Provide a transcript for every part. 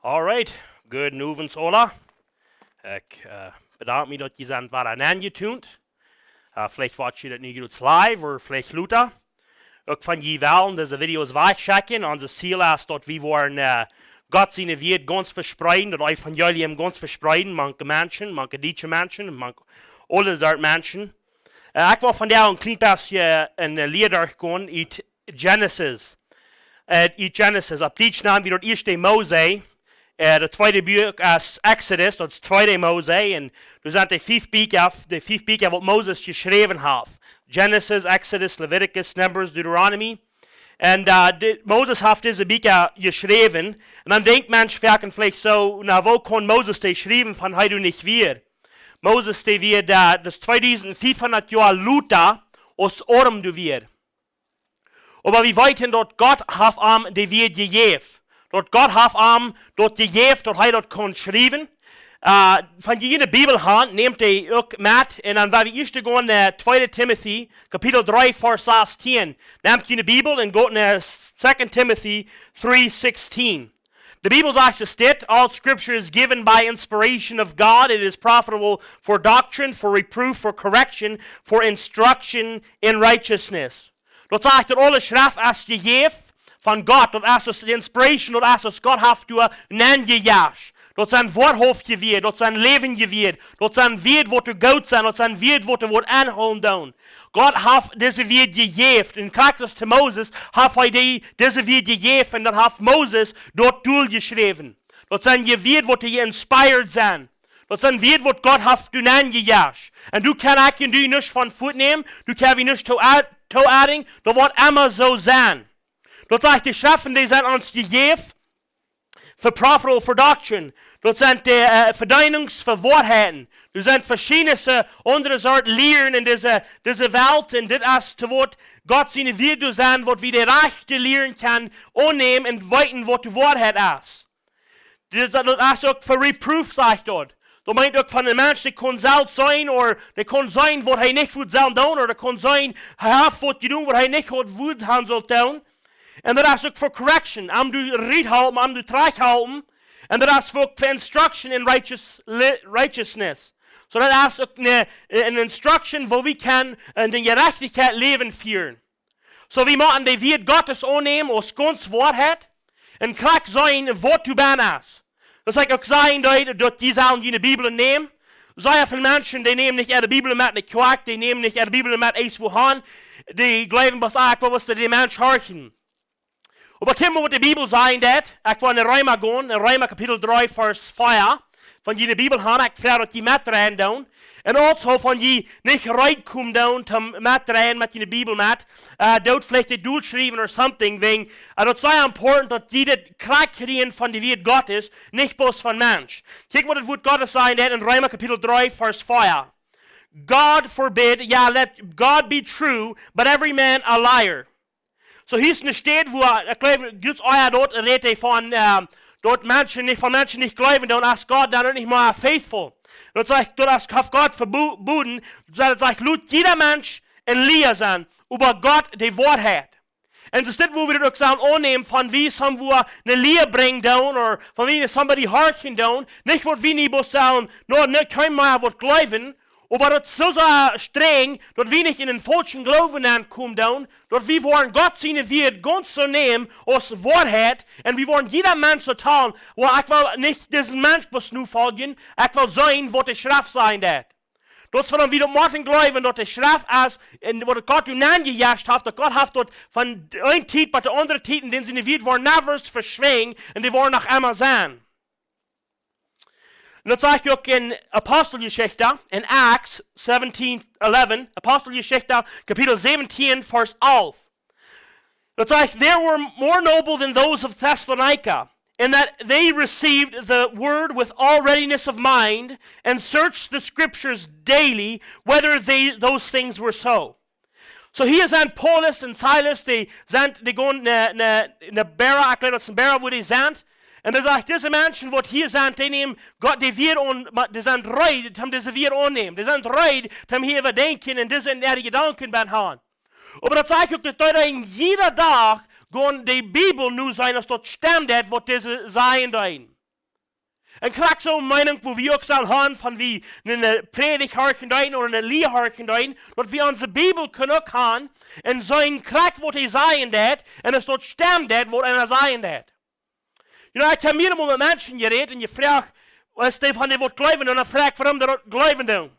Alright, good novens Ola. Ik bedank me dat je zijn wat aangetunt. Vielleicht wat je dat niet goed live, of vielleicht luter. Ik van je wel deze video's wegchecken. Onze ziel is dat we worden Gott seine Welt ganz verspreiden, das Evangelium ganz verspreiden. Manche Menschen, manche deutsche Menschen, manche alle Sorten Menschen. Ik wil vandaag een klein beetje een leer doorgaan uit Genesis. Uit Genesis, op die naam wie dat eerste Mose. Het tweede boek is Exodus, dat is tweede Mose. En er zijn de vijf boeken wat Moses geschreven heeft. Genesis, Exodus, Leviticus, Numbers, Deuteronomy. En Moses heeft deze boeken geschreven. En dan denkt mensen vaak vielleicht zo, nou, wo kon Moses die schrijven van hij doet niet weer? Moses die weer dat is 2500 jaar later als Orm du weer. Maar we weten dat God heeft hem die weer gegeven. Dat God heeft hem dat gegeven, dat hij dat kon schrijven. Van je in de Bibel hand neemt hij ook met. En dan waar we eerst gaan naar 2 Timothy, kapitel 3, vers 16. Neemt je in de Bibel en gaat naar 2 Timothy 3:16. The Bible actually states, all scripture is given by inspiration of God. It is profitable for doctrine, for reproof, for correction, for instruction in righteousness. Dat zegt dat alle schrift is gegeven van God. Dat is de inspiration, dat is God heeft door nangejaagd. Dat zijn woord geweerd, dat zijn leven geweerd. Dat zijn woord wat er goed zijn, dat zijn woord wat er wordt aanhouden doen. God heeft deze woord gegeven. In Christus te Moses heeft hij deze woord gegeven. En dan heeft Moses dat doel geschreven. Dat zijn je woord wat er geïnspireerd zijn. Dat zijn woord wat God heeft doen aangejaagd. En du kan ik en du niet van voet nemen. Du kan we niet toe-adding. Dat wordt immer zo zijn. Dat zegt de schriften, die zijn ons gegeven. Voor profitable for doctrine. Dat zijn de verduidings voor waarheden. Er zijn verschillende andere soorten leren in deze wereld. En dit is te wat God zijn wil zijn, wat we de rechte leren kan aannemen en weten wat de waarheid is. Dat is ook voor reproof, zegt dat. Dat meint ook van een mens die kan zelf zijn, of die kan zijn wat hij niet moet zelf doen, of die kan zijn, hij heeft wat te doen wat hij niet moet gaan zal doen. En dat is ook voor correction, om du reed houden, om du terughouden. En dat is ook voor instruction in righteousness. So dat is ook een instruction waar we kan de gerechtigheid leven vieren. So we moeten de woord Gottes aannemen als Gods waarheid. En krijg zijn wat du ben is. Dat is ook zijn dat die zullen in de Bibel nemen. Sehr viele Menschen, die nehmen nicht ihre Bibel mit nicht Quark, die nehmen nicht ihre Bibel mit eins wohin. Die glauben, was die Mensch horchen. Aber können wir mit der Bibel sagen, dass ich will in Römer gehen, in Römer Kapitel 3, Vers 4, von die Bibel haben, ich frage, dass die mitrennen tun. Und also von die nicht reinkommen tun, zum mitrennen mit die Bibel mit, dort vielleicht die durchschreiben oder something, wegen, das sei important, dass die das kriegen von der Wort Gottes, nicht bloß von Mensch. Kiek, was das Wort Gottes sagen, in Römer Kapitel 3, Vers 4. God forbid, yeah, let God be true, but every man a liar. So hier ist eine Stelle, wo ich glaube, Gottes Eier dort redet von, dort Menschen nicht glauben, dann ist Gott dann nicht mal faithful. Dort sagt, dort ist Gott verboten, dort sagt, jeder Mensch ein Lier sein, über Gott die Wahrheit. Und das ist das, wo wir das auch annehmen, von wie wo eine Lier bringen, oder von wie somebody horchen, nicht, wo wir nicht bloß sagen, nur nicht kein Mal was glauben, aber das ist so streng, dass wir nicht in den falschen Glauben ankommen, dass wir wollen Gott seine Wort ganz so nehmen als Wahrheit und wir wollen jeder Mensch so tun, wo ich will nicht diesen Mensch bloß nur folgen, ich will sein, was die Schrift sein wird. Das von wieder Martin glauben, dass die Schrift ist, und was Gott ihnen angejagt hat, dass Gott hat dort von einem Titel bis der andere Titel, den seine Wort wollen never verschwingen und die wollen noch einmal sein. Und das sage ich auch in Apostelgeschichte, in Acts 17:11, Apostelgeschichte, Kapitel 17, Vers 11. Das sage ich, they were more noble than those of Thessalonica, in that they received the word with all readiness of mind, and searched the scriptures daily, whether those things were so. So hier sind Paulus und Silas, die gehen nach Bera, ich glaube, das ist in Bera, wo die sind. Und er sagt, diese Menschen, die hier sind, die nehmen Gott, die sind reid, die diese wir annehmen. Die sind reid, die hier überdenken und diese in ihre Gedanken haben. Aber das zeigt auch, dass jeder Tag gehen die Bibel nur sein, dass dort stimmt, was diese sein. En krijg zo'n mening wo wir auch sagen haben, von wie eine Predigt harken dein oder eine Lied harken dein, dat wir onze Bibel kunnen ook gaan, en zijn krijg wat hij zeggen dat, en es dort stem dat, wat hij zeggen dat. You know, ik heb meer met mensen geredet, en je vraagt, was die van die wat geloven, en dan vraag ik waarom die dat geloven doen.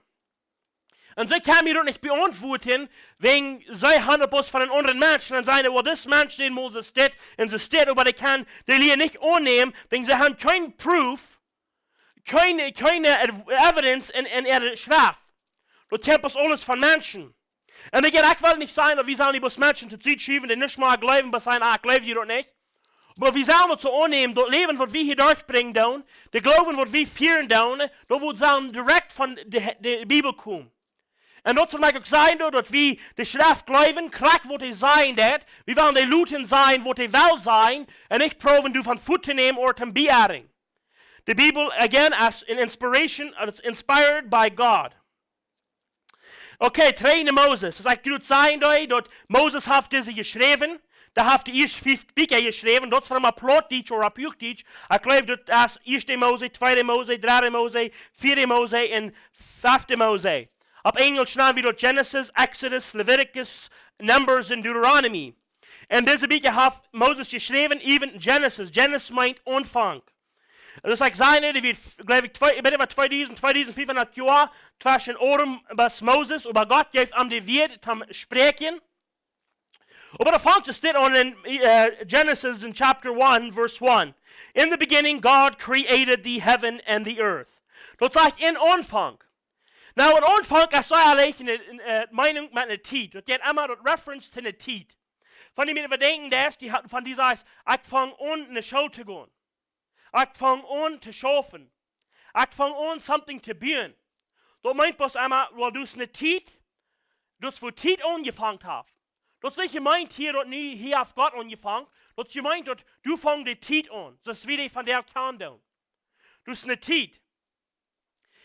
En zij kan mir dat niet beantwoorden, wegen zij handelt van een andere Menschen, en zeiden, well, this Mensch, den Moses steht, en ze steht, aber die kan die Lied nicht annehmen, wegen sie haben kein Proof, keine evidence in ihrer Schrift. Dat tempt alles van Menschen. En ik wil niet zijn dat we zijn die Menschen te ziet schieben, die nicht mal geloven, maar zijn, ik geloof je dat niet. Maar we zijn het zo aannemen, dat leven wat we hier durchbrengen doen, de geloven wat we vieren doen, dat wordt zijn direct van de Bibel komen. En dat zal ook zijn dat we de Schrift geloven, krijg wat hij zijn dat, we willen de Luten zijn wat hij wil zijn, en niet proben du van voet te nemen of te beëren. The Bible, again, as an inspiration, it's inspired by God. Okay, trainen Moses. Dus ik moet zeggen dat Moses heeft deze geschreven. Daar heeft hij eerst 5 boeken geschreven. Dat is van een plotdienst of een buchdienst. Ik geloof dat als 1 Mose, 2 Mose, 3 Mose, 4 Mose en 5 Mose. Op Engels naam we dat Genesis, Exodus, Leviticus, Numbers en Deuteronomy. En deze boeken heeft Moses geschreven, even Genesis. Genesis meint aanvang. Dus ik zei, die wird, glaube ich, bitte 2500 Jahre zwischen Ohren bis Moses, aber Gott gibt ihm die Wert zum Sprechen. Aber da fängt es an in Genesis in chapter 1, verse 1. In the beginning, God created the heaven and the earth. Dat sagt in Anfang. Nou, in Anfang, ik zei alleen een mening met een tijd. Dat gaat immer dat reference to een tijd. Van die mensen denken, van die zegt, ik vang aan naar school te gaan. Ik vang aan te schaffen. Ik vang aan something te doen. Dat meint pas einmal, weil du es eine tijd, dat voor tijd angefangen hast. Dat is niet gemeint hier, dat nu hier auf Gott angefangen. Dat is gemeint, dat du fang die tijd aan. Dat is wie die van der kan doen. Du is eine tijd.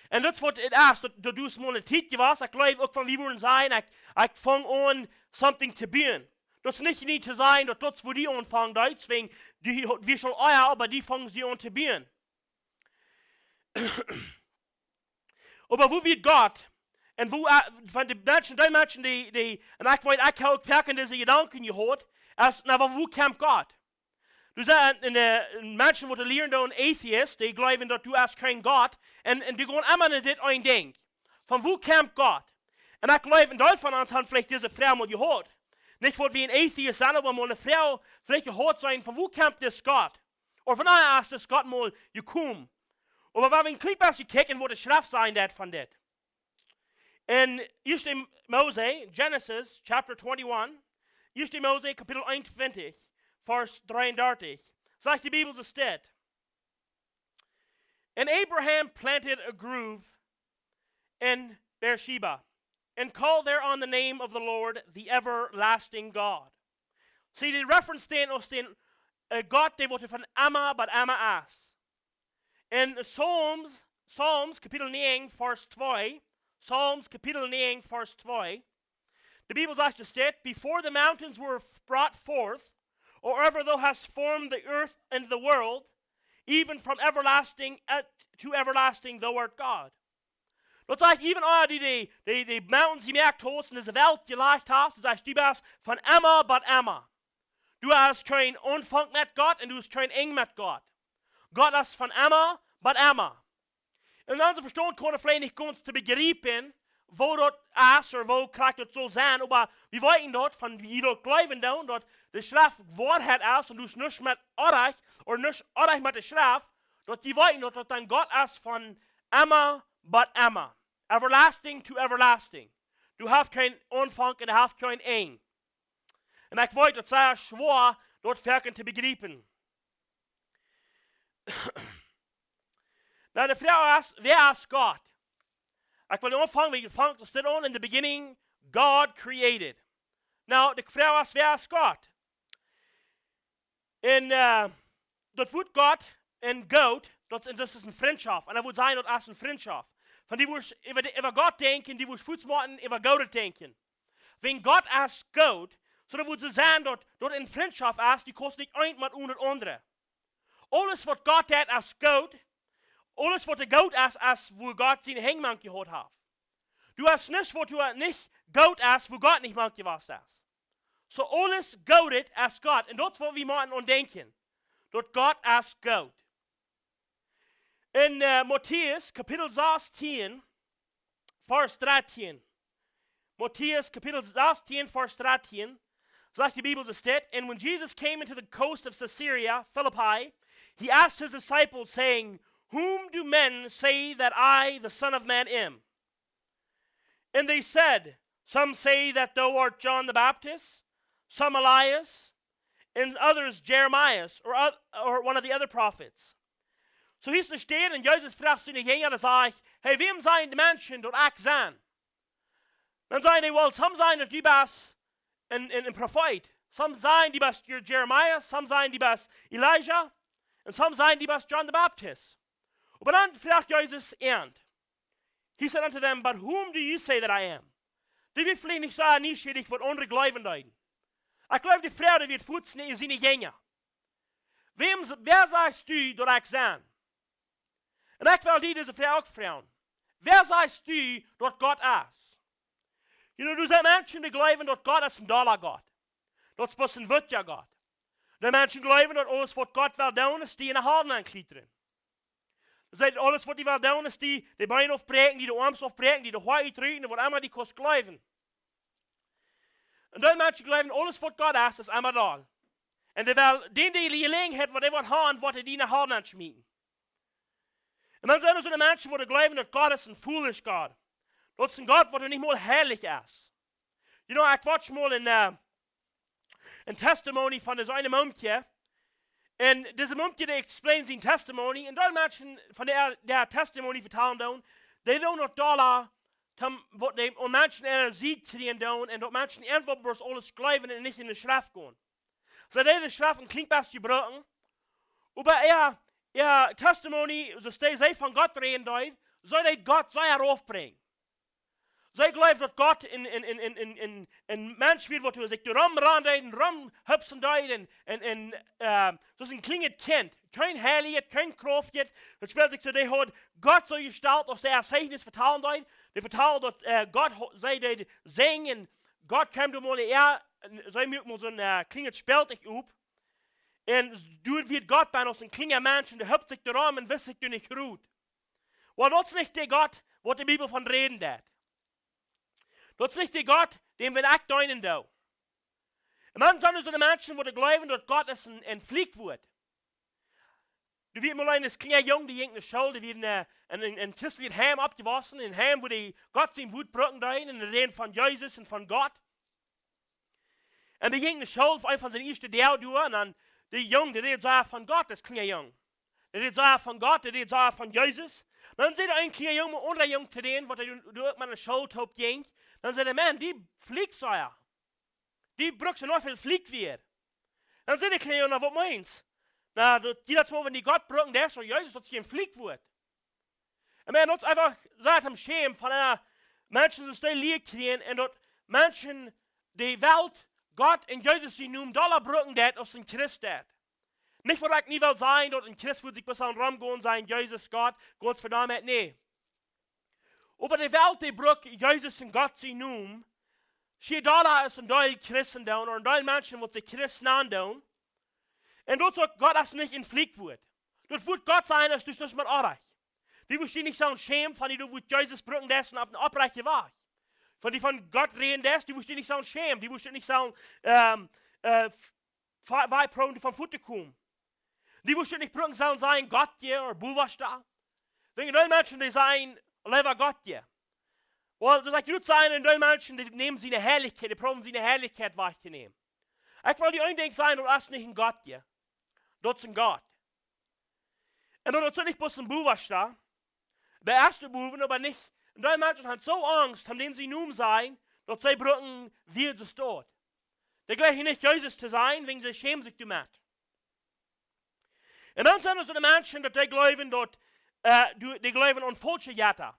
En dat is wat het is, dat du es mal eine tijd gewas. Ik geloof ook van wie worden zijn, ik vang aan something te doen. Dat is niet te zijn dat dat voor die aanvangen, deswegen, wir schon euer, aber die fangen sie an zu bieren. Aber wo wird Gott, und wo, von den Menschen, die, und ich weiß, ich habe auch verken diese Gedanken gehört, als, na, wo kommt Gott? Du sagst, in den Menschen, die lernen, da ein Atheist, die glauben, dass du hast keinen Gott, und die gehen immer in das ein Ding. Von wo kommt Gott? Und ich glaube, in Deutschland haben vielleicht diese Frau mal gehört. Nicht, weil wir ein Atheist sind, aber mal eine Frau vielleicht gehört sein, von wo kommt das Gott? Oder von daher ist das Gott mal gekommen. Aber wenn wir ein klein bisschen gucken, wo die Schrift sein wird von das. In 1. Mose, Genesis, chapter 21, 1. Mose, Kapitel 21, Vers 33, sagt die Bibel so steht. And Abraham planted a grove in Beersheba, and called there on the name of the Lord, the everlasting God. See, die reference den aus den Gott, der wurde von Amma, but Amma as. In Psalms, Kapitel 9, Vers 2, Psalms, Kapitel 9, Vers 2, the Bible sagt, es steht, before the mountains were brought forth, or ever thou hast formed the earth and the world, even from everlasting to everlasting thou art God. Dat sagt, even die mountains gemerkt hast und diese Welt gelegt hast, das heißt, du bist von Emma, but Emma. Du hast kein Anfang mit Gott und du hast kein Eng mit Gott. Gott ist von Emma, but Emma. Und dann verstehen kann vielleicht nicht ganz zu begreifen, wo das ist oder wo kriegt das so sein, aber wir wollen dort, von wie dort glauben, dass die Schrift Wahrheit ist und du es nicht mit euch oder nicht euch mit der Schrift, dass die wollen, dass das dann Gott ist von Emma, but Emma. Everlasting to everlasting. Du hast kein Anfang und du hast kein Eng. Und ich wollte, das sei schwer, dort verken zu begreifen. Na, die Frage ist, wer ist Gott? Ich will anfangen, wie gefangen, das steht on in the beginning, God created. Nou, die Frage ist, wer ist Gott? En dat wordt Gott en Gott, dat is een vriendschap. En dat wordt zijn, dat is een vriendschap. Van die woest over Gott denken, die woest voetsmaten over Gott denken. Wenn Gott is Gott, so dat wordt ze zijn dat een vriendschap is, die kost niet eind met onder andere. Alles wat Gott heeft is Gott, Alles, was du gut ist, ist, wo Gott seine Hängmann geholt hat. Du hast nichts, was du nicht gut ist, wo Gott nicht manche was ist. So alles gut ist Gott. Und das, was wir machen und denken. Dort Gott ist gut. In Matthäus, Kapitel 16, Vers 13. Matthäus, Kapitel 16, Vers 13. Sagt die Bibel, so steht, and when Jesus came into the coast of Caesarea, Philippi, he asked his disciples, saying, whom do men say that I, the Son of Man, am? And they said, some say that thou art John the Baptist, some Elias, and others Jeremiah, or one of the other prophets. So hieß es stehen, und Jesus fragt seine Jünger, da sag ich, hey, wem seien die Menschen dort auch sein? Dann sagen die, well, some sagen, dass du bist ein Prophet. Some sagen, die bist Jeremiah, some sagen, die bist Elijah, und some sagen, die bist John the Baptist. Aber dann fragt Jesus ernst. He said unto them, but whom do you say that I am? Die wird vielleicht nicht sagen, nischädig, was andere glauben deuten. Ich glaube, die Frau, die wird futzen in seine Jünger. Wer sagst du, dass ich sein? Und ich will diese Frau auch fragen. Wer sagst du, dass Gott ist? Du sagst Menschen, die glauben, dass Gott ist ein toller Gott. Das ist ein würdiger Gott. Die Menschen glauben, dass alles, was Gott will tun, ist, die in der Hand anklettern. Das heißt, alles, was die will tun, ist, die Beine aufbrechen, die Arme aufbrechen, die Haare drücken, was immer die kannst glauben. Und die Menschen glauben, alles, was Gott ist einmal da. Und die will, die Gelegenheit, was die haben, was die in der Hand anschmieden. Und dann sind so die Menschen, die glauben, dass Gott ist ein foolish Gott. Das ist ein Gott, der nicht mal herrlich ist. Ich watch mal ein Testimony von so einem Mumke. Und diese Mumke, die explains sein Testimony. Und die Menschen von der Testimony vertellen dann, die tun noch Dollar, und Menschen einen Sieg kriegen dann, und Menschen irgendwo bloß alles glauben und nicht in die Schrift gehen. So die Schrift klingt was gebrochen. Aber ihr Testimony, so sie von Gott reden dort, soll Gott sehr aufbringen. Sie glauben, dass Gott in Mensch wird, wo sich rumrennen, rumhüpfen dort, so ein klinget Kind. Kein Herrlichkeit, kein Kraft, das spielt sich zu der Hut, Gott so gestaltet, aus der Zeichnis vertrauen dort, die vertrauen, dass Gott sei dort singen, Gott kommt mal sei mir mal so ein klinget spielt dich up, und du wird Gott bei uns ein klinger Mensch, und der hüpft sich da rum und wisst sich du nicht ruht. Weil das ist nicht der Gott, wo die Bibel von reden hat. Das ist nicht der Gott, den wir auch deinen da. Und dann sind so die Menschen, die glauben, dass Gott ist ein Fliegwort. Du wirst mal ein kleiner Junge, die in der Schule, die wird ein christliches Heim abgewaschen, ein Heim, wo die Gott sein Wut brücken da und reden von Jesus und von Gott. Und die ging in der Schule, vor allem von seinen ersten Jahr durch, und dann die Junge, die redet so von Gott, das kleine Junge. Die redet so von Gott, die redet so von Jesus. Dann sieht er ein kleiner Junge, ein anderer Junge zu denen, wo der durch meine Schultop ging. Dann sagt er, man, die fliegt so ja. Die braucht so noch viel fliegt wie. Dann sagt der kleine Junge, was meinst du? Na, jedes Mal, wenn die Gott brauchen, der ist so Jesus, dass sie ein Fliegt wird. Und man hat einfach sagt am Schämen von einer Menschen, die das Lied kriegen, und dort Menschen, die Welt, Gott und Jesus, sie nun Dollar brauchen, das als ein Christ das. Nicht, weil ich nie will sein, dort ein Christ wird sich bis an Ram gehen, sein, Jesus, Gott verdammt, nee. Aber die Welt, die braucht Jesus und Gott sie nun, sie da ist ein Teil Christen da, oder ein Teil Menschen, die sich Christen andauern. Und dort sagt Gott, dass nicht in Fliegt wird. Dort wird Gott sein, dass du das mit Arach. Die wirst nicht sagen, schämen, von die du wird Jesus brücken dessen auf den Abreiche war. Von die von Gott reden dessen, die wirst nicht sagen, schämen. Die wirst nicht sagen, weit prone von Futter kommen. Die wirst nicht brücken sollen sein, Gott hier, oder Buwas da. Wegen die Menschen, die sagen, lieber Gott hier. Well, das sagt gut sein, und die Menschen, die nehmen sie eine Herrlichkeit, die proben sie eine Herrlichkeit wahrzunehmen. Ich will die Eindenk sein, du hast nicht ein Gott hier. Dort ist ein Gott. Und dort ist nicht bloß ein Buwas da. Der erste Buben, aber nicht. Und die Menschen haben so Angst, haben denen sie nun sein, dass sie brücken, wie es dort. Die gleichen nicht Jesus zu sein, wegen sie schämen sich damit. Und dann sind es so die Menschen, die glauben, die glauben an falsche Jata.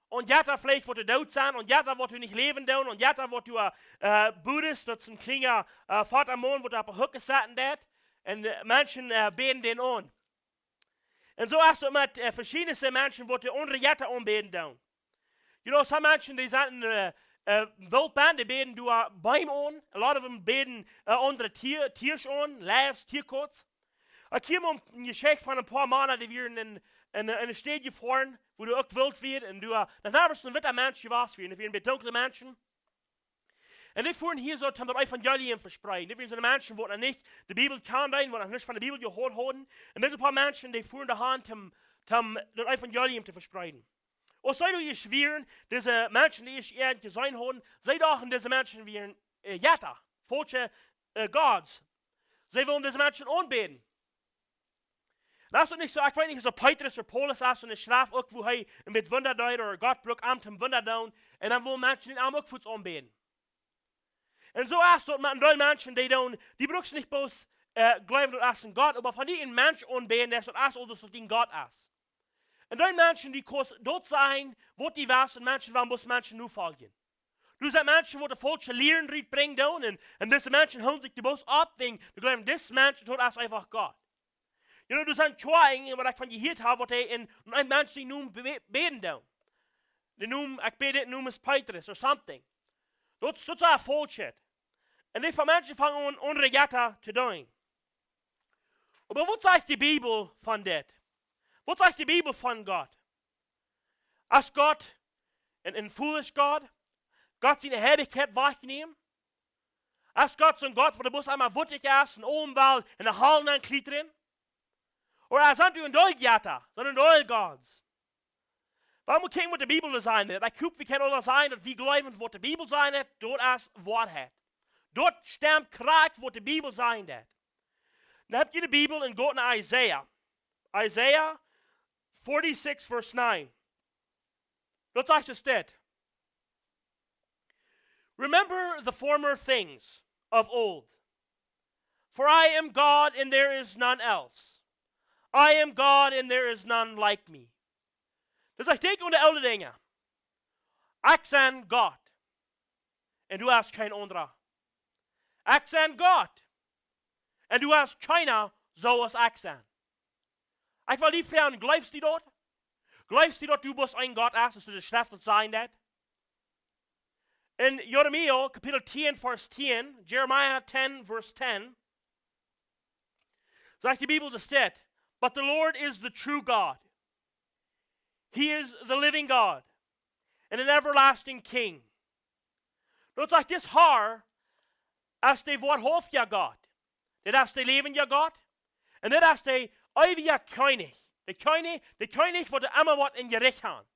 Und Jata vielleicht, wo du tot sein, und Jata, wo du nicht leben tun, und Jata, wo du Buddhist, das ist ein kleiner Vatermond, wo du auf der Hücke satten dat, und Menschen beten den an. Und so hast du mit verschiedenen Menschen, die andere Jette anbeten tun. You know, some Menschen, die sind in Wildbahn, die beten du Bäume an. A lot of them beten andere Tiers an, Leibs, Tierkots. Ich kam ein Geschichte von ein paar Monaten, die wir in eine Stadt gefahren, wo du auch wild wird. Und du, dann haben wir ein witter Mensch was wir. Und wir sind dunkle Menschen. Und die fuhren hier so, um das Evangelium verspreiten. Die sind Menschen, die nicht die Bibel kennen, die nicht von der Bibel gehört haben. Und diese paar Menschen, die fuhren daheim, um das Evangelium zu verspreiten. Und sei du ihr schweren, diese Menschen, die ich gesehen haben, sei doch diese Menschen wie ein Jetta, falsche Gods. Sie wollen diese Menschen anbeten. Das ist nicht so, ich weiß nicht, so Petrus oder Paulus ist und eine Schlaf irgendwo mit Wunder deut oder Gott braucht Amt zum Wunder down. Und dann wollen Menschen den Arm auch für uns anbeten. Und so ist es mit den Menschen, die brauchen nicht bloß glauben, dass es Gott, aber von den Menschen anbeten, der ist das, was gegen Gott ist. Und die Menschen, die dort sein, wo die was und Menschen, warum muss Menschen nur folgen. Du sagst Menschen, die die falsche Lehren bringen, und diese Menschen holen sich die bloß ab, wegen, die glauben, diese Menschen tut das einfach Gott. You know, du sagst zwei, was ich von gehört habe, was in ein Mensch, die nun beten, die nun, ich bete, nun ist Petrus oder something. Das ist ein Falschheit. Und die von Menschen fangen an, unsere Jette zu tun. Aber was sagt die Bibel von das? Was sagt die Bibel von Gott? Als Gott ein foolish Gott? Gott seine Herrlichkeit wahrnehmen? Als Gott so ein Gott, wo der Bus einmal wuttig ist und oben weil in der Hallen anklettern? Oder als du ein Dolgjata, sondern Dolgods? Warum können wir die Bibel sein? Ich glaube, wir können alle sein, dass wir glauben, was die Bibel sein hat, dort als Wort hat. Dort stammt Kraft, was die Bibel sein hat. Dann habt ihr die Bibel in Gott in Isaiah. Isaiah 46, Vers 9. Dort sagt es das. Remember the former things of old. For I am God and there is none else. I am God and there is none like me. Dus ik denk aan de oude dingen. Ik ben God. En du hast geen andere. Ik ben God. En du hast keiner zoals ik ben. Ik wil die vragen, geloofst du dat? Geloofst du dat du bist ein Gott ist, dass du de Schrift dat sein dat? In Jeremia, Kapitel 10, Vers 10, Jeremiah 10, Vers 10, sagt die Bibel, das steht, but the Lord is the true God. He is the living God and an everlasting King. Dat sagt das Haar, als de wahrhaftige Gott. Dat is de levende Gott. En dat is de eeuwige König. De König wat immer wat in Gericht haben.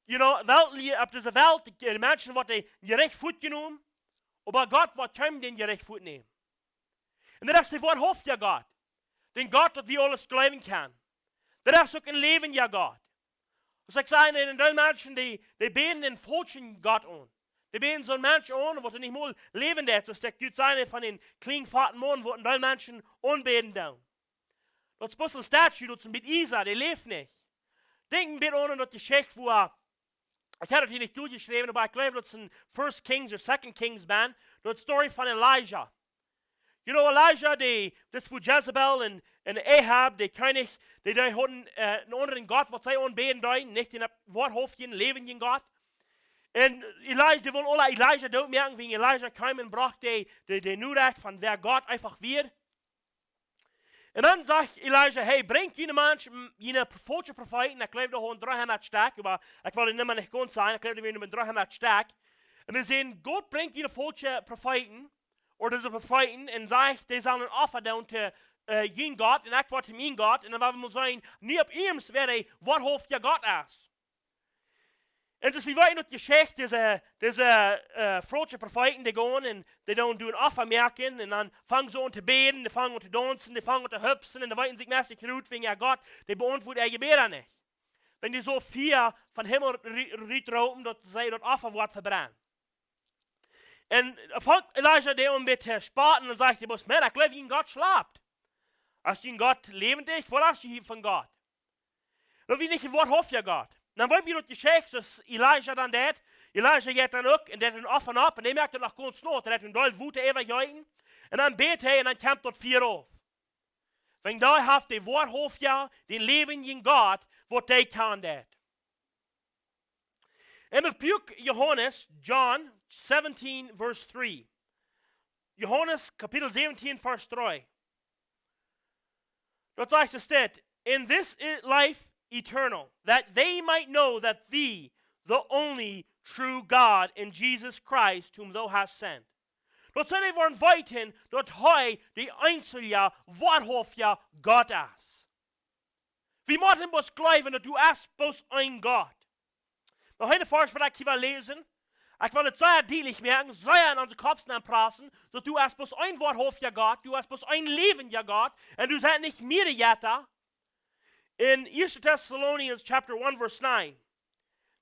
You know, op deze Welt, de Menschen wat de Gericht voet genomen, aber Gott wat keinem den Gericht voet nehmen. En dat is de wahrhaftige Gott. Den Gott, dat wir alles glauben kann. Dat is ook een levende Gott. Dus ik zei, in de Menschen, die beten den falschen Gott an. Die beten so ein Mensch an, wo nicht mal leben hat. Das ist gut sein von den kleinen Vaten Mann, wo die Menschen anbeten da. Das ist ein bisschen Statue, das ist mit Isa, der lebt nicht. Denken bitte an, dass die Geschichte, wo ich habe das hier nicht durchgeschrieben, aber ich glaube, das ist ein First Kings oder Second Kings Band, das Story von Elijah. You know, Elijah, das wo Jezebel und Ahab, der König, die hatten einen anderen Gott, was sie anbeten da, nicht den wahrhaftigen, lebenden Gott. Und Elijah, die wollen alle Elijah dort merken, wegen Elijah kam und brachte die Nurrecht von wer Gott einfach wird. Und dann sagt Elijah, hey, bringt jene Menschen, jene falsche Propheten, ich glaube, da haben 300 stark, aber ich will nicht mehr nicht ganz sein, ich glaube, wir haben 300 stark. Und wir sehen, Gott bringt jene falsche Propheten, oder diese Propheten, und sagt, die sollen ein Opfer tun zu jen Gott, und ich warte mein Gott, und dann werden wir sagen, nie auf ihm, wer der wahrhaftige Gott ist. Und das wie weit die Geschichte, diese falsche Propheten, die gehen und die dann ein Opfer merken und dann fangen sie an zu beten, die fangen an zu tanzen, die fangen an zu hüpfen und die weiten sich meistens gut wegen Gott, die beantwortet Gebete nicht. Wenn die so vier von Himmel rauben, dass sie das Opferwort verbrennen. Und fängt Elijah der an mit Spaten und sagt, man, ich glaube, wie Gott schlaft. Als du Gott lebendig, wo hast du hier von Gott? Und wie nicht ein Wort hofft ja Gott. Dan wollen wir dat Geschichte, dass Elijah dann dat. Elijah geht dann ook en dat een offen op. En hij merkt het nog ganz not. Er hat een doel woede even gehouden. En dan beet hij en dan komt dat vier auf. Wenn da haft die Worthof ja, den lebendigen Gott, wat die kann dat. In het boek Johannes, John 17, verse 3. Johannes, kapitel 17, vers 3. Dat zegt es dit. In this life eternal, that they might know that thee, the only true God, in Jesus Christ, whom thou hast sent. Dat zijn worden weten dat hij de einzige waarhaftige God is. We moeten ons geloven dat du is bloß ein God. Nog een vers wat ik hier wil lezen. Ik wil het zeer duidelijk merken, zeer in onze kopsen praten, dat du is bloß ein waarhaftige God, du is bloß ein lebendiger God, en du bent niet meer jetta. In 1 Thessalonians chapter 1 verse 9.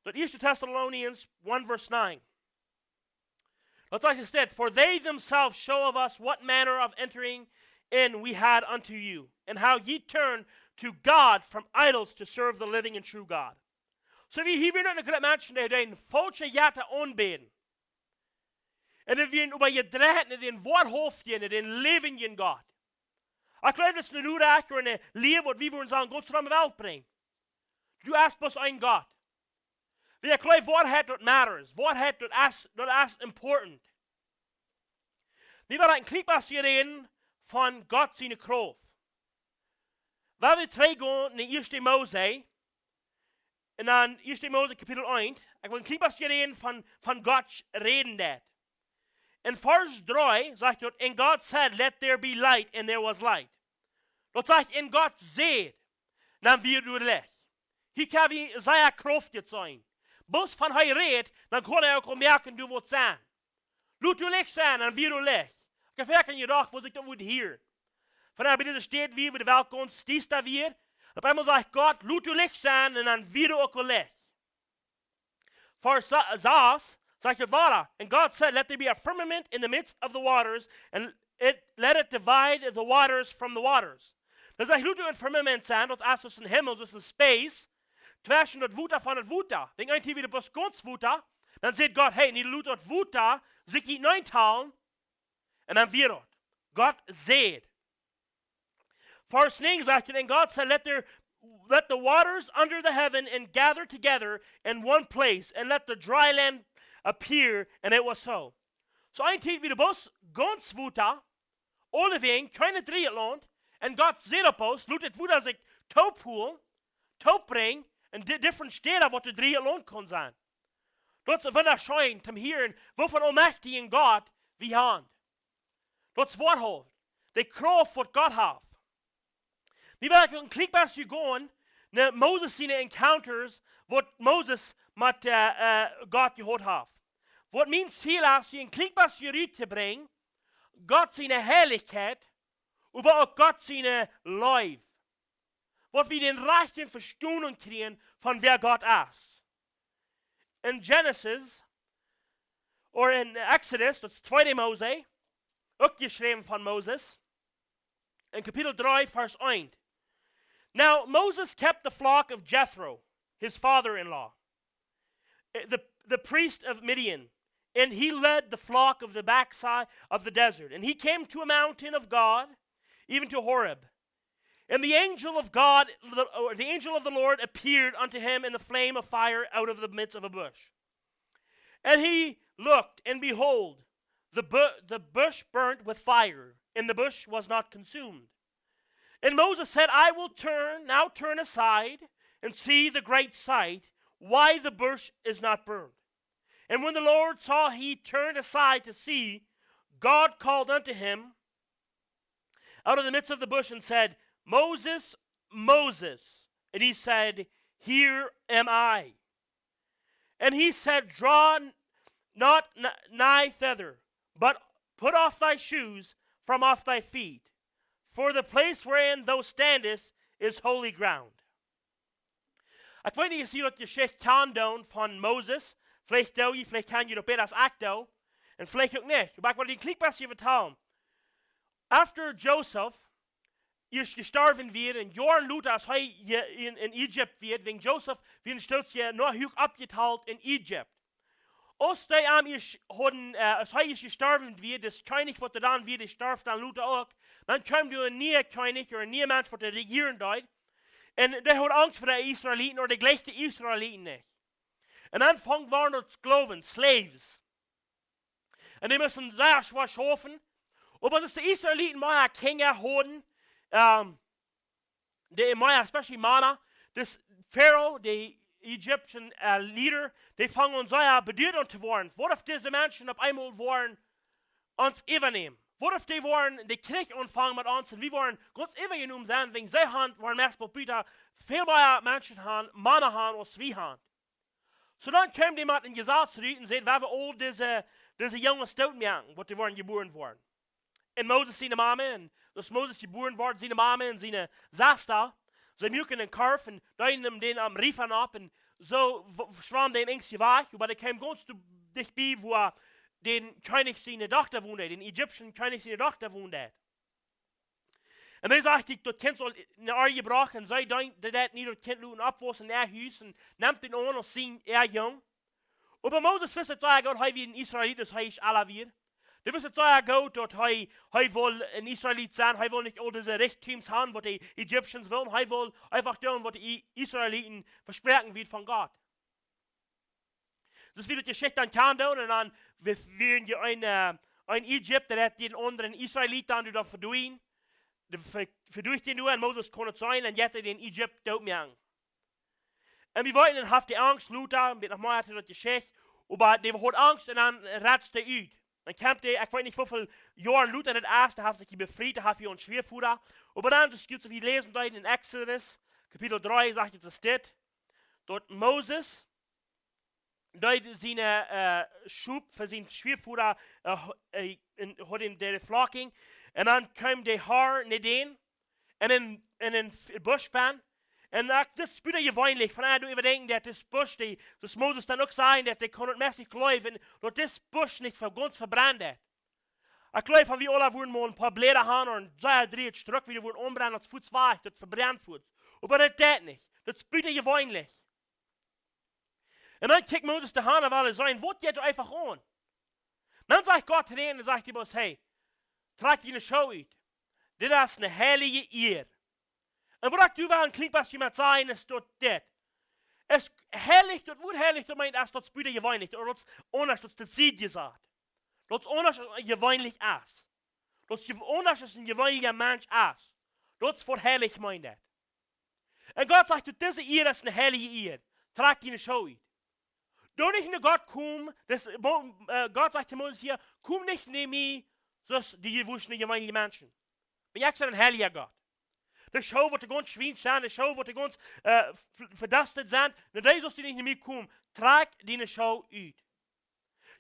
Dat 1 Thessalonians 1 verse 9. Dat zegt instead, for they themselves show of us what manner of entering in we had unto you, and how ye turned to God from idols to serve the living and true God. Så vi hier weer een mensen die den falsche jette aanbeden. En dat we over je draaien den woordhoofdje, den levenden God. Ik geloof dat het nu echt een leven wat we voor ons aan Gods de wereld brengen. Du is pas een God. Ik geloof waarheid dat matters. Waarheid dat is important. Nu wil ik een klein beetje reden van God zijn kracht. Waar we teruggaan naar 1 Mose. En dan 1 Mose kapitel 1. Ik wil een klein beetje reden van God reden dat. In vers 3 zegt dat, and God said, let there be light, and there was light. Dat zegt, en God zei, dan wird er licht. Hier kan we zeer krachtig zijn. Bos van hij redt, dan kan hij ook merken, du wordt zijn. Laat u licht zijn, dan wird er licht. Ik heb vaak gedacht, wat ik dat moet hier. Vandaar bij deze steed weer, bij de welkomst, stiest daar weer. Op eenmaal zegt God, laat u licht zijn, en dan wird er ook licht. Vers 6 zegt het waar. And God said, let there be a firmament in the midst of the waters, and let it divide the waters from the waters. Dan zegt, laat u een firmament zijn, dat is dus een hemel, dus een space, tussen het water van het water. Denk een keer weer de bos water, dan zegt God, hey, niet laat het water zich niet neintalen, en dan weer het. God zegt. Vers 9 zegt het, and God said, let the waters under the heaven and gather together in one place, and let the dry land appear, and it was so. So een keer weer de bos water, alleweg, keine drieland, en God zegt op ons, laat het water zich brengen, en different steden wat de drieland kon zijn. Dat is wunderschön, te horen, wovon almächtigen God we haben. Dat is waarheid. De kracht wat God heeft. Nu wil ik een klein beetje gaan naar Moses zijn encounters, wat Moses met God gehad heeft. Wat mijn ziel is, een klein beetje uit te brengen, God zijn heiligheid, maar ook God zijn lief. Wat we den rechten Verstehen kriegen von wer Gott ist. In Genesis, oder in Exodus, das 2. Mose, auch geschrieben von Moses, in Kapitel 3, Vers 1. Now, Moses kept the flock of Jethro, his father-in-law, the priest of Midian, and he led the flock of the backside of the desert. And he came to a mountain of God, even to Horeb. And the angel of God, or the angel of the Lord appeared unto him in the flame of fire out of the midst of a bush. And he looked, and behold, the bush burnt with fire, and the bush was not consumed. And Moses said, I will now turn aside, and see the great sight, why the bush is not burned. And when the Lord saw he turned aside to see, God called unto him out of the midst of the bush and said, Moses, Moses. And he said, here am I. And he said, draw not nigh thither, but put off thy shoes from off thy feet, for the place wherein thou standest is holy ground. Ik weet niet of je dat geschicht kan doen van Moses. Vielleicht doe je, vielleicht kan je dat beter als ik doe. En vielleicht ook niet. Maar ik wil die klein beetje vertellen. After Joseph is gestorven wird, en jaren later als hij in Egypt wird, wegen Joseph wird een stukje nog hoog opgeteilt in Egypt. Als die am als hij gestorven wird, das König wordt dann wieder gestorven, dann Luther auch, dann kommt ein neuer König oder ein neuer Mensch, der regieren dort. Und der hat Angst vor den Israeliten oder die gleichen Israeliten nicht. Und dann fangen wir zu glauben, Slaves. Und die müssen sehr schwer schaffen. Und was ist die Israeliten mal Kinder haben, die mal, especially Mana, das Pharaoh, die Egyptian Leader, die fangen uns sehr bedeutet zu werden. Was if diese Menschen auf einmal wollen uns übernehmen? Was if die wollen den Krieg anfangen mit uns und wir wollen ganz übergenommen sein, wegen sie haben, wollen meistens bitte viel mehr Menschen haben, Männer haben, als wir haben. So dann kam jemand in Gesetz zurück und sagt, wer wir all diese jungen Stoutmerken, was die wollen geboren worden. Und Moses seine Mama, und dass Moses geboren wurde, seine Mama und seine Sasta, sie mülken den Korf und deuten den am Riefern ab und so schwamm den ängstlich weg, aber der kam ganz dicht bei, wo den König seine Tochter wohnte, den ägyptischen König seine Tochter wohnte. Und dann sagte ich, dort kannst du eine Arge gebracht und sei dann, das nicht dort Kind und abwaschen in ihr Haus und nimmt den an und sehen er jung. Aber Moses wusste sagen, Gott, wie ein Israelit ist, ich alle wir. Der wusste sagen, Gott, dort er will ein Israelit sein, er will nicht all diese Rechtteams haben, was die Ägyptians wollen, er will einfach tun, was die Israeliten versprechen wird von Gott. Das wird die Geschichte dann kann tun und dann werden ja ein Ägypter, der hat den anderen Israeliten, die da verdient. Verdurch den du und Moses konnte sein und jetzt den Ägypter dort mir an. Und wir wollten dann haft die Angst, Luther, mit nochmal hat er das Geschichte, aber der hat Angst und dann ratzt der ut. Dann kämpft der, ich weiß nicht, wie viele Jahre Luther das erste, hat sich befreit, hat für uns Schwerfuder. Aber dann, das gibt es, wir lesen dort in Exodus, Kapitel 3, sagt es steht, dort Moses, dort seine Schub für sein Schwerfuder, hat in der Flocking, und dann kam der Haar nicht in, und in den Buschbahn. Und das ist wieder gewöhnlich, von daher du überdenken, dass das Busch, das Moses dann auch sagen, dass der kann nicht mäßig laufen, dass das Busch nicht ganz verbrannt hat. Ich glaube, wenn wir alle würden mal ein paar Blätter haben und 2-3 Stück wieder würden umbrennen, das Fuß weich, das verbrennt wird. Aber das geht nicht. Das ist wieder gewöhnlich. Und dann kickt Moses die Hand auf alle und sagt, was geht einfach an? Dann sagt Gott zu denen und sagt ihm, hey, trag dir eine Show aus. Das ist eine heilige Ehre. Und was du wel klinkt, was jemand sagen, ist dort das. Es herrlich, dort wird herrlich, dort meint, das ist wieder gewöhnlich, oder das anders, das Sieg gesagt. Das ist anders, gewöhnlich ist. Das ist anders, als ein gewöhnlicher Mensch ist. Das ist herrlich, meint das. Und Gott sagt, diese Ehre ist eine herrliche Ehre. Trag dir eine Show aus. Du nicht nur Gott komm, Gott sagt zu Moses hier, komm nicht neben mir, sonst die gewöhnlichen Menschen. Bin ich ein herrlicher Gott. De show wordt ganz schwierig zijn, de show wordt ganz verdustet zijn. Na deze als die niet meer komen, trag die show uit.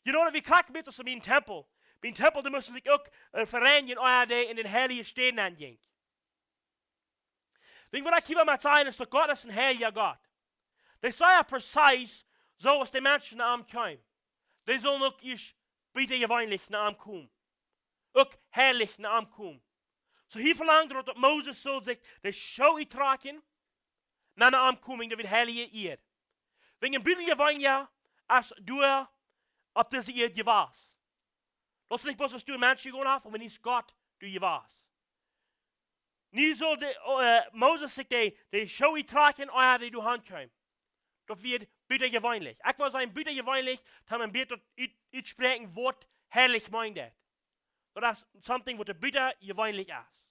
Je know, wie kijk met ons bij een tempel. Bij een tempel, moeten zich ook vereenigen in den heilige steden aanjink. Weet wat ik hier maar zeggen is dat God is een heilige God. Die zeggen precies zoals de mensen naar hem komen. Die zullen ook eens bieten gewöhnlich naar hem komen. Ook heilig naar hem komen. So hier verlangt dat Moses soll sich de Show tragen, na de aankoming der heilige Eer. Wegen Bibel geworden ja, als du op deze Eer gewas. Dat is niet bloß, als du een mensje gewoon af, maar niet Gott du gewas. Nu soll Moses sich de Show tragen, euer die du handkommen. Dat wird bitter gewöhnlich. Ich will sagen, bitter gewöhnlich, dass man bitter uitspreken, wat heilig meint. Das ist something, was bitter gewöhnlich ist.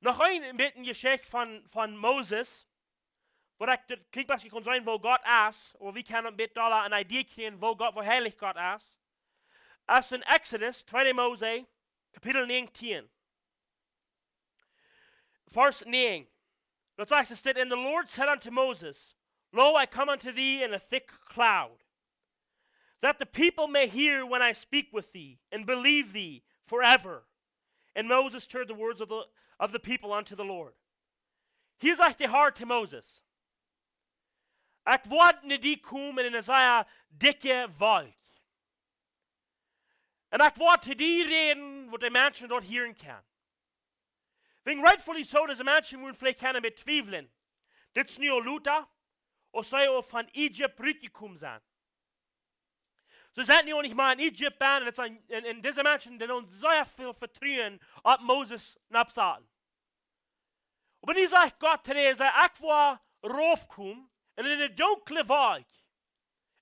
Noch ein bisschen Geschichte von Moses, wo das klingt, was ich kann sagen, wo Gott ist, oder wie kann man mit da eine Idee kriegen, wo heilig Gott ist. Als in Exodus, 2. Mose, Kapitel 19, Vers 9. Dort sagt es, and the Lord said unto Moses, Lo, I come unto thee in a thick cloud, that the people may hear when I speak with thee, and believe thee forever. And Moses turned the words of the people unto the Lord. Hier sagt der Herr zu Moses, ich werde nicht die kommen in eine dicke Wolk. Und ich werde zu die reden, wo die Menschen dort hören können. Wegen rightfully so, dass die Menschen wollen vielleicht keine bezweifeln. Das ist nicht Luther, oder sei auch von Egypt zurückgekommen sein. So sind die auch nicht mal in Ägypten, und diese Menschen, die haben sehr viel Vertrauen auf Moses und absagen. Und wenn ich sage, Gott, der sagt, ich war raufgekommen, und in der dunkle Wald,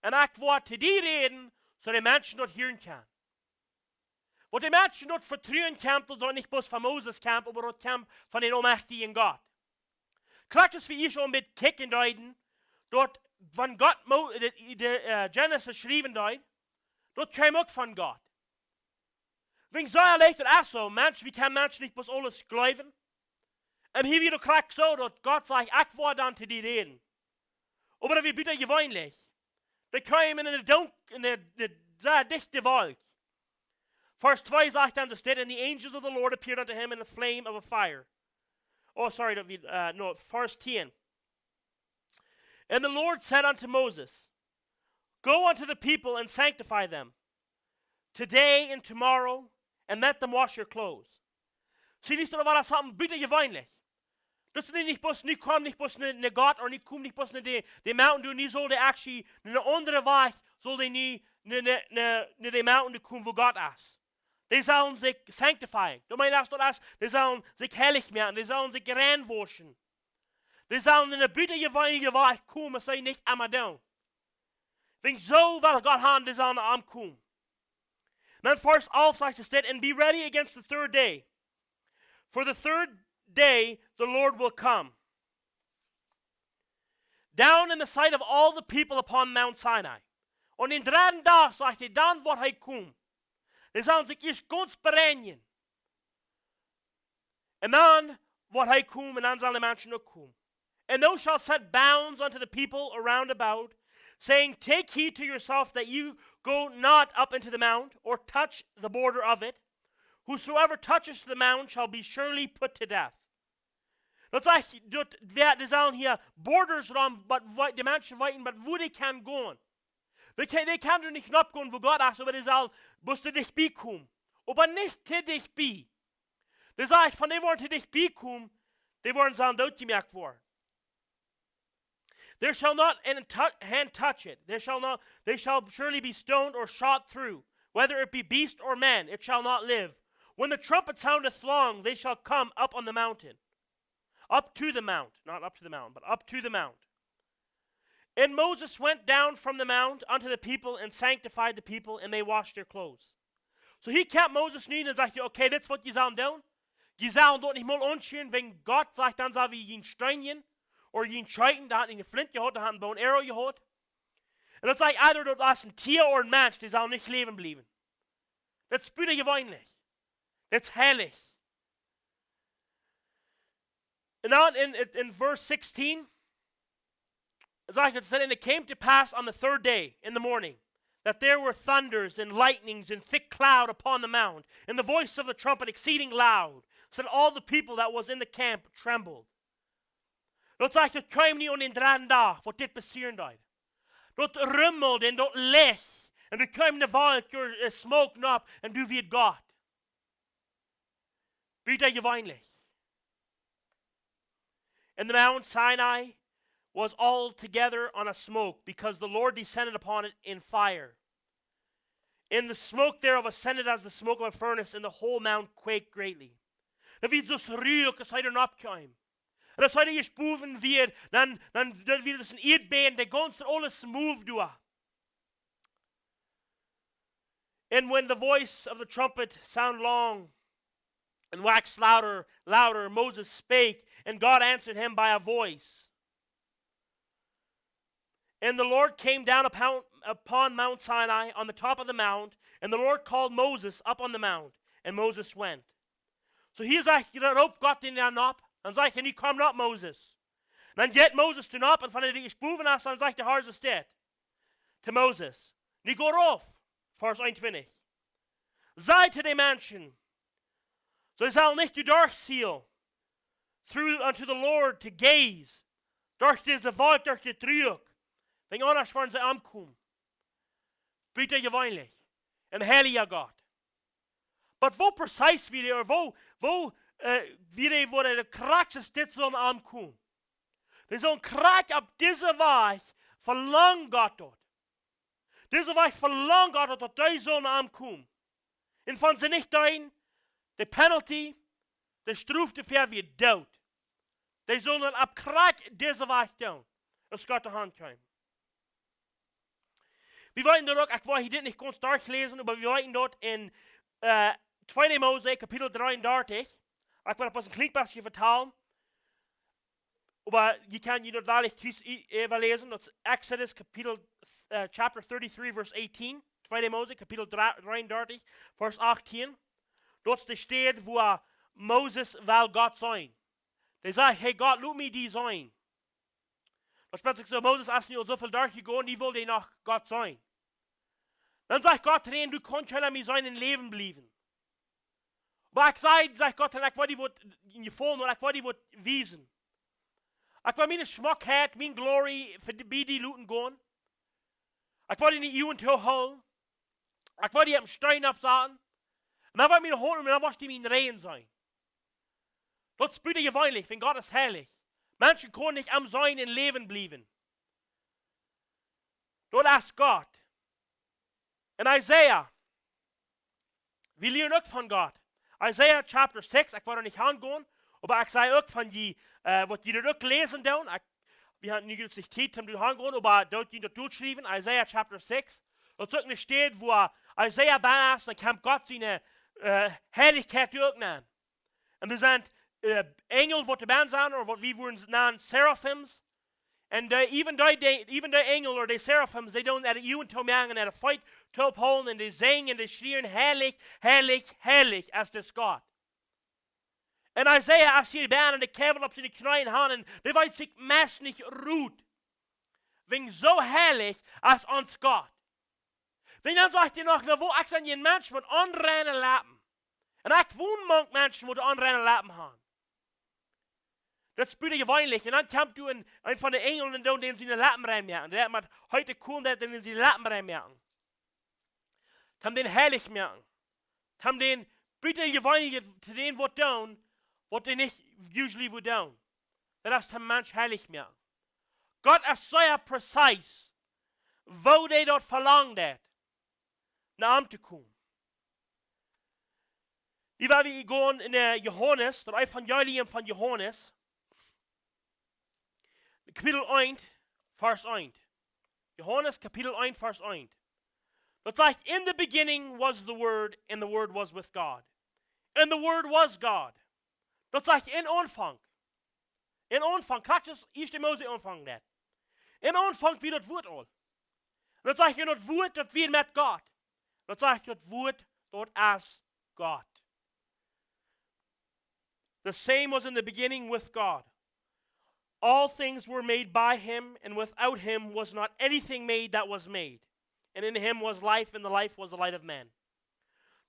und ich war zu dir reden, so die Menschen dort hören können. Wo die Menschen dort vertrauen können, dort nicht bloß von Moses kämpfen, aber dort kämpfen von den allmächtigen Gott. Klar, dass wir hier schon mit kicken deuten, dort, wenn Gott Genesis schrieben deut, dort kam auch von Gott. Wenn so erlegt und auch so, Mensch, wie kann Menschen nicht bloß alles glauben? Und hier wieder kriegt so, dass Gott sagt, ich war dann zu dir reden. Aber wir bitte gewöhnlich. Wir kamen in der sehr dichte Wald. Vers 2 sagt dann, and the angels of the Lord appeared unto him in a flame of a fire. Oh, sorry, no, verse 10. And the Lord said unto Moses, Go unto the people and sanctify them, today and tomorrow, and let them wash your clothes. Zie je, dat was something bitter gewöhnlich. Dat is niet bloß, niet kwam niet bloß naar God, of niet kwam niet bloß naar de mountain doen, niet zal de actually, naar een andere weg, zal de niet naar de mountain komen waar God is. Die sollen sich sanctifyen. Du meinst das, die sollen sich heilig machen, die sollen sich reinwaschen. Die sollen in der bitter gewöhnliche Weg kommen, sei nicht einmal down. Wenn so will Gott haben, die sollen ankommen. Then first also I said, and be ready against the third day. For the third day the Lord will come down in the sight of all the people upon Mount Sinai. Und in 3 Tagen, sagt er, dann wird er kommen. Die sollen sich erst ganz bereinigen. Und dann wird er kommen, und dann sollen die Menschen auch kommen. And thou shalt set bounds unto the people around about, saying, Take heed to yourself that you go not up into the mount, or touch the border of it. Whosoever touches the mount shall be surely put to death. Dat zegt, die sollen hier borders rum, die Menschen weten, wo die kann gehen. Die kann du nicht abgehen, wo Gott ist, aber die sollen, musst du dich bekommen. Aber nicht zu dich be. Die sagt, von denen wollen zu dich bekommen, die wollen sollen dort gemerkt worden. There shall not hand touch it. They shall surely be stoned or shot through. Whether it be beast or man, it shall not live. When the trumpet soundeth long, they shall come up on the mountain. Up to the mount. Not up to the mountain, but up to the mount. And Moses went down from the mount unto the people and sanctified the people, and they washed their clothes. So he kept Moses nieder und sagte, okay, das wird die sollen tun. Die sollen dort nicht mal anschauen, wenn Gott sagt, dann soll wir ihn steinigen. Oder ihn scheiden, da hat ihn eine Flint gehabt, da hat einen Bow and Arrow gehabt. Und dann sagt either das ist ein Tier oder ein Mensch, die soll nicht leben bleiben. Das ist bitter gewöhnlich. Das ist heilig. And now in verse 16, as I said, and it came to pass on the third day in the morning, that there were thunders and lightnings and thick cloud upon the mount, and the voice of the trumpet exceeding loud, so that all the people that was in the camp trembled. Dat zegt, het kwam niet om in 3 dagen, wat dit passeren deed. Dat rummelde en dat licht, en er kwam de wolk, smoke op, en du weet God. Bitter gewöhnlich. And the Mount Sinai was altogether on a smoke, because the Lord descended upon it in fire. And the smoke thereof ascended as the smoke of a furnace, and the whole mount quaked greatly. Dat wie zo ruik als hij er opkwam. En als hij er gespoven wird, dan wird es ein Erdbeben, der ganze alles move door. And when the voice of the trumpet sounded long, and waxed louder, Moses spake, and God answered him by a voice. And the Lord came down upon Mount Sinai on the top of the mount, and the Lord called Moses up on the mount, and Moses went. So hier sagt Gott den dann ab, und sagt, en die kommen ab, Moses. Und dann geht Moses den ab, und von der die gesprochen hast, dann sagt der Herr, so steht, zu Moses, und ich gehe rauf, Vers 21. Sei zu den Menschen, so they shall nicht durchziehen, through unto the Lord to gaze, durch diese Volk, durch die Trüg, wenn anders wollen sie ankommen. Bitte gewöhnlich, ein heiliger Gott. But wo precise wie die, wo der Kraxes dit sollen ankommen. Die sollen Krach ab dieser Weg verlangen Gott dort. Deze wij verlangen God dat die zullen aankomen. En van ze niet doen, de penalty, de straf dafür wird dood. Die zullen ab Krieg deze weg doen. Als Gott de hand komt. Wir wollten dort auch, ich wollte hier nicht ganz durchlesen, aber wir wollten dort in 2. Mose, Kapitel 33, ich werde ein bisschen Klickbasschen vertalen, aber je kann dort wahrlich lesen, das ist Exodus, Chapter 33, Vers 18, 2. Mose, Kapitel 33, Vers 18, dort steht, wo Moses will Gott sein. Der sagt, hey Gott, lass mich die sein. Da spricht sich so, Moses ist nicht so viel durchgegangen, die will noch Gott sein. Dann sagt Gott zu ihnen, du kannst schon mit seinem Leben bleiben. Aber ich sagt Gott, ich will die gefallen und ich will die wiesen. Ich will meine Schmackheit, meine Glory für die Leute gehen. Ich will die nicht Juhn zu holen. Ich will die am Stein absagen. Und dann will ich mich holen und dann will ich die mit Rehen sein. Das ist bitte gewöhnlich, wenn Gott ist herrlich. Menschen können nicht am seinen Leben bleiben. Dort ist Gott. In Isaiah, wir lernen auch von Gott. Isaiah Chapter 6, ich werde nicht hingehen, aber ich sage auch von die, was die dort lesen tun. Wir haben nicht sich Zeit, um zu hingehen, aber dort die dort durchschreiben, Isaiah Chapter 6. Dort ist eine Stelle, wo Isaiah bei ist, dann kann Gott seine Herrlichkeit durchnehmen. Und wir sind Engel, die dabei sind, oder was wir würden nennen, Seraphims. Und even die Engel oder die Seraphims, die don't at you until man at a fight to uphold and they sing and they schreien, herrlich, herrlich, herrlich, als das Gott. Und Isaiah, als sie baan und die Käfer auf seine Knien haben, die weiß sich meist nicht ruht. Wegen so herrlich als uns Gott. Wenn dann sagt ihr noch, wo ich an jeden Menschen mit anrennen Lappen. Und ich wohne Menschen, die anrennen Lappen haben. Das ist bitte gewöhnlich. Und dann kommt du ein von den Engeln und denen sie in den Lappen reinmerken. Der hat heute cool, denen sie in den Lappen reinmerken. Haben den herrlich merken. Haben den bitte gewöhnlich zu denen, was tun, was die nicht usually wo tun. Das ist dem Mensch herrlich merken. Gott ist sehr präzise, wo die dort verlangt hat, nach ihm zu kommen. Die werden wir gehen in der Johannes, das Evangelium von Johannes, Kapitel 1, Vers 1. Johannes, Kapitel 1, Vers 1. Das sagt, in the beginning was the Word, and the Word was with God. And the Word was God. Das sagt, in Anfang. In Anfang, kannst du das 1. Mose Anfang das. In Anfang wie das Wort all. Das sagt, in das Wort, das wir mit Gott. Das sagt, das Wort, dort as God. The same was in the beginning with God. All things were made by him, and without him was not anything made that was made. And in him was life, and the life was the light of man.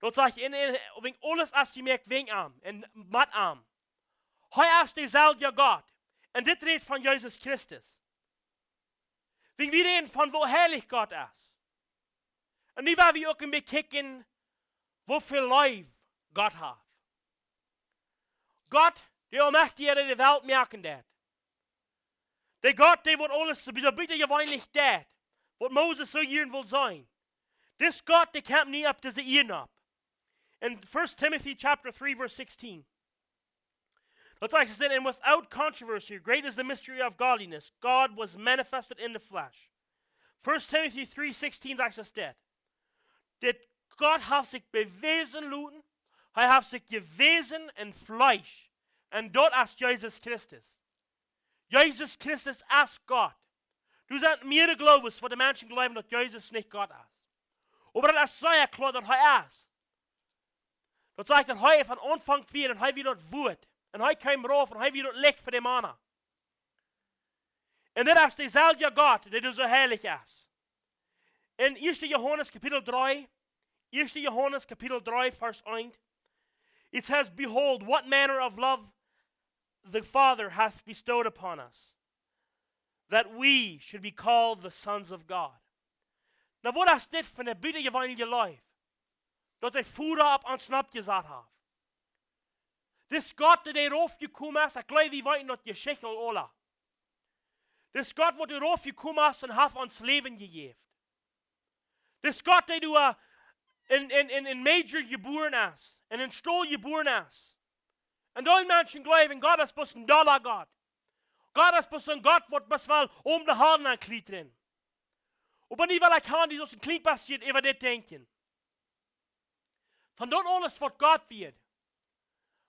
Dort sagt wegen alles, als die merkt, wegen am, und mit am. Hij is dezelfde God. En dit redt van Jesus Christus. Wegen wir reden von, wo herrlich Gott ist. Und nu werden wir auch ein bisschen kicken, wo viel Life Gott hat. Gott, der Allmächtige, der die Welt merken dat. Der Gott, der wird alles so bitte gewöhnlich dat, was Moses so hier will sein. Das Gott, der kommt nie ab diese Ehren ab. In 1 Timothy chapter 3, verse 16. That's like I said, and without controversy, great is the mystery of godliness. God was manifested in the flesh. 1 Timothy 3:16 sagt es das. Dat Gott hat sich bewiesen, Luten. Er hat sich gewesen in Fleisch. Und dort ist Jesus Christus. Jesus Christus ist Gott. Du sagst mir der Glaube, für die Menschen glauben, dass Jesus nicht Gott ist. Aber das ist sehr klar, dass er ist. Das sagt, dass er von Anfang an und er wieder dort Wut. Und er kam rauf und er wieder dort Licht für die Männer. Und das ist derselbe Gott, der so herrlich ist. In 1. Johannes Kapitel 3, 1. Johannes Kapitel 3, Vers 1, it says, behold, what manner of love the Father hath bestowed upon us, that we should be called the sons of God. Nou, wat is dit van een biedegeweinige life? Dat hij voeren op ons opgezet heeft. Dis Gott, der erop gekommen ist, ich glaube, wir wollen das Geschichte alle. Dis Gott, der erop gekommen ist und hat uns Leben gegeben. Das Gott, der du in Major geboren hast, in den Stuhl geboren hast. Und alle Menschen glauben, Gott ist bloß ein doller Gott. Gott ist bloß ein Gott, der bis mal die Haaren ankliedern. Und wenn ich will, kann die so ein Klick passiert, über das denken. Von dort alles, was Gott wird.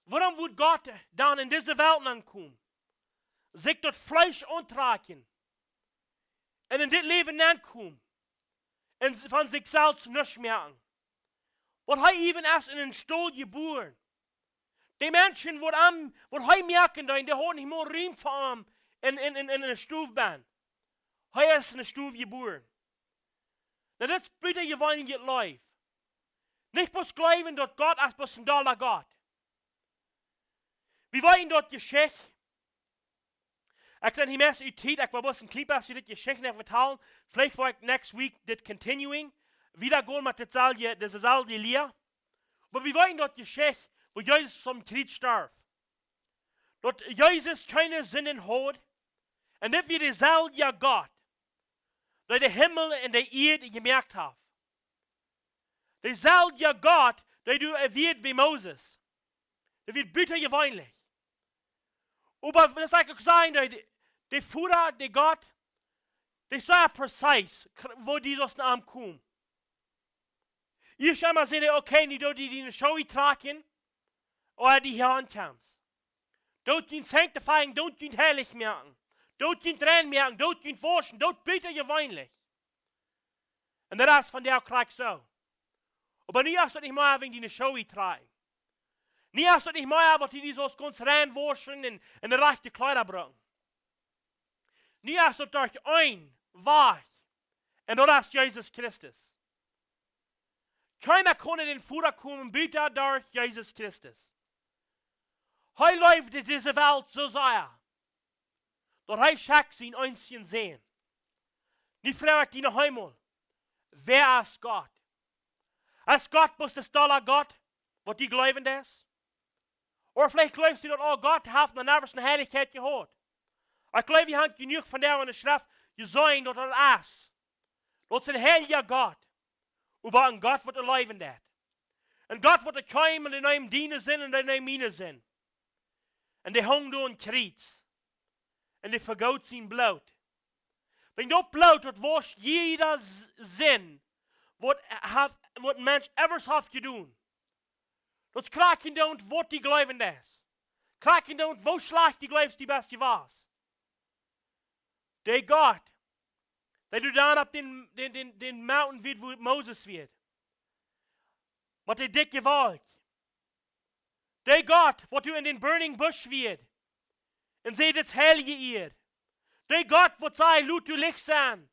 Warum wird Gott dann in diese Welt ankommen? Sich dort Fleisch antragen. Und in das Leben ankommen. Und von sich selbst nichts merken. Was er even erst in den Stuhl geboren. Die Menschen, die er merken, die haben nicht mehr Raum für ihn in einer Stufe. Er ist in einer Stufe geboren. Na, das bitte je wollen jetzt live. Nicht bloß glauben, dass Gott ist bloß ein doller Gott. Wir wollen dort Geschichte. Ich sage, ich möchte die Zeit, ich will bloß ein Clip, die Geschichte nicht vertellen. Vielleicht will ich next week das continuing. Wieder gehen mit dieser selbe Lehre. Aber wir wollen dort Geschichte, wo Jesus zum Kreuz starb. Dort Jesus keine Sünden hat. Und das wird derselbe Gott, der den Himmel und die Erde gemerkt hat. Derselbe Gott, der du wird wie Moses. Der wird bitter gewöhnlich. Aber das sage ich sagen, der Führer, der Gott, der sagt präzise, wo Jesus Namen kommt. Ich habe mal sehen, okay, die in der Show tragen, oder die hier ankommst. Dort ihn sanctifying, dort ihn herrlich merken. Dort ihn dran merken, dort ihn forschen, dort bitter gewöhnlich. Und das ist von der Krieg so. Aber nie hast du nicht mal wegen die Show tragen. Nie hast du nicht mal, aber die so ganz reinwaschen und in der rechte Kleider bringen. Nie hast du durch ein Wahrheit. Und das ist Jesus Christus. Keiner konnte den Führer kommen, bitte durch Jesus Christus. Er läuft in diese Welt so sehr, dass er schackt sein einzigen sehen. Nicht fragt ihn noch einmal, wer ist Gott? Ist Gott bloß das tolle Gott, was die glauben das? Oder vielleicht glaubst du, dass oh Gott hat eine nervöse Heiligkeit gehört. Ich glaube, wir haben genug von der in der Schrift gesehen, dass er ist. Das ist ein heiliger Gott. Aber ein Gott, was er leben hat. Ein Gott, was er kommen und in einem dienen sind und in einem Mine sind. Und die hängen da in Kreuz. Und die vergaut sein Blut. Wenn das Blut, das wascht jeder Sinn, was ein Mensch ever hat getan. Das kraken da und was die glauben das. Kraken da und wo schlecht die glaubst die beste was. Der Gott, der du dann ab den Mountain wird, wo Moses wird. Mit der dicke Wolk. Der Gott, wo du in den burning bush wird. Und seht das heilige ihr. Der Gott, wo sei, lut du Licht sein.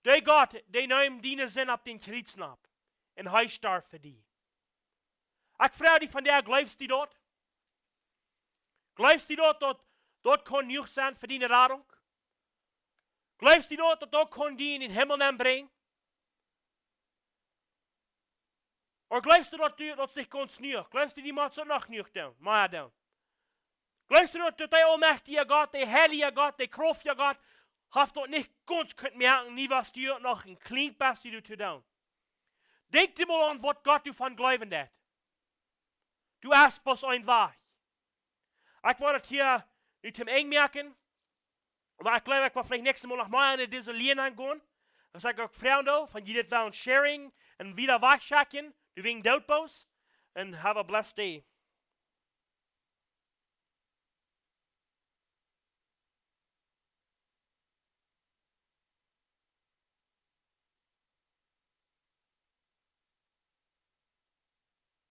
Der Gott, der neuen Diener sind ab den Kreuzen ab. Und er starb für die. Ich frage dich von der, glaubst du dort? Glaubst du dort kann nicht sein für deine Rettung? Glaubst du dort kann die in den Himmel bringen? Oder glaubst du dass dich ganz nicht? Glaubst du, die macht so noch nicht down? Glaubst du, dass der allmächtige Gott, der heilige Gott, der kraftige Gott, hat dort nicht ganz können merken, nie was du noch ein klingt, was du tun. Denk dir mal an, was Gott du von glauben hat. Du hast bloß ein Wahrheit. Ich wollte hier nicht im Eng merken, aber ich glaube, ich will vielleicht nächstes Mal noch mal in diese Linie gehen. Das sage ich auch Freunde, von jedem Sharing und wieder wachschacken, du wegen Doutbos, and have a blessed day.